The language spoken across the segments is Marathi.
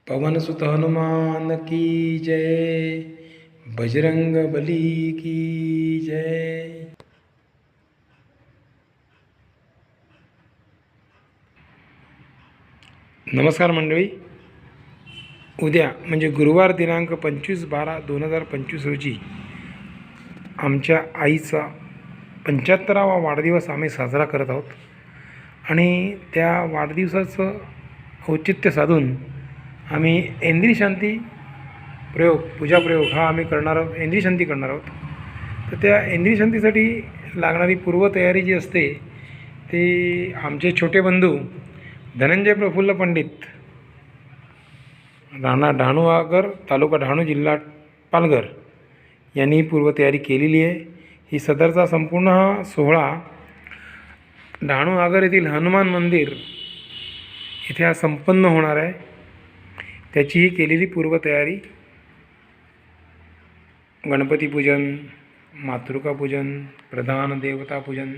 पवन सुत हनुमान की जय, बजरंग बली की जय। नमस्कार मंडळी, उद्या म्हणजे गुरुवार दिनांक 25/12/2025 रोजी आमच्या आईचा 75वा वाढदिवस आम्ही साजरा करत आहोत आणि त्या वाढदिवसाचं औचित्य साधून आम्ही इंद्रिय शांती प्रयोग पूजाप्रयोग हा आम्ही करणार आहोत, इंद्रिय शांती करणार आहोत। तर त्या इंद्रिय शांतीसाठी लागणारी पूर्वतयारी जी असते ती आमचे छोटे बंधू धनंजय प्रफुल्ल पंडित, राणा डहाणूआगर, तालुका डहाणू, जिल्हा पालघर यांनी पूर्वतयारी केलेली आहे। ही सदरचा संपूर्ण हा सोहळा डहाणूआगर येथील हनुमान मंदिर इथे हा संपन्न होणार आहे। त्याची ही केलेली पूर्वतयारी, गणपती पूजन, मातृका पूजन, प्रधान देवता पूजन,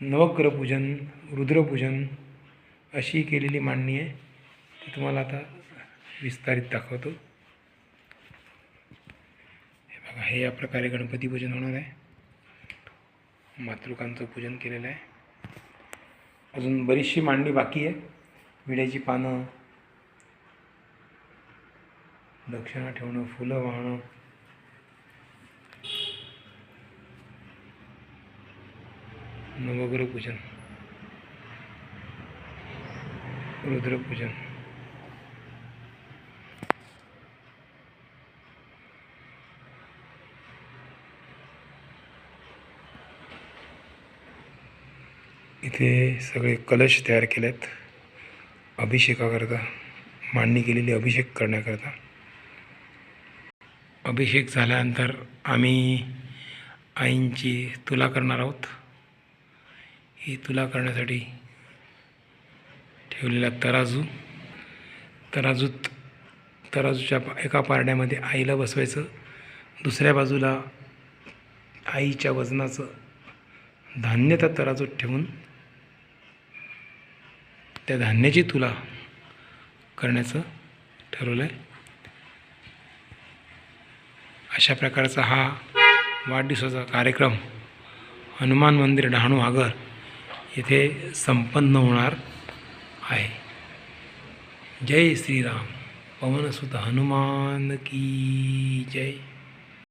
नवग्रह पूजन, रुद्रपूजन अशी केलेली मांडणी आहे। ती तुम्हाला आता विस्तारित दाखवतो। हे बघा, हे या प्रकारे गणपती पूजन होणार आहे। मातृकांचं पूजन केलेलं आहे। अजून बरीचशी मांडणी बाकी आहे। विड्याची पानं, दक्षिणा ठेवणं, फुलं वाहणं, नवग्रह पूजन, रुद्रपूजन, इथे सगळे कलश तयार केलेत अभिषेकाकरता, मांडणी केलेली अभिषेक करण्याकरता। अभिषेक झाल्यानंतर आम्ही आईंची तुला करणार आहोत। ही तुला करण्यासाठी ठेवलेला तराजूच्या एका पारड्यामध्ये आईला बसवायचं, दुसऱ्या बाजूला आईच्या वजनाचं धान्य त्या तराजूत ठेवून त्या धान्याची तुला करण्याचं ठरवलं आहे। अशा प्रकारचा हा वाढदिवसाचा कार्यक्रम हनुमान मंदिर डहाणूआगर येथे संपन्न होणार आहे। जय श्रीराम, पवन सुत हनुमान की जय।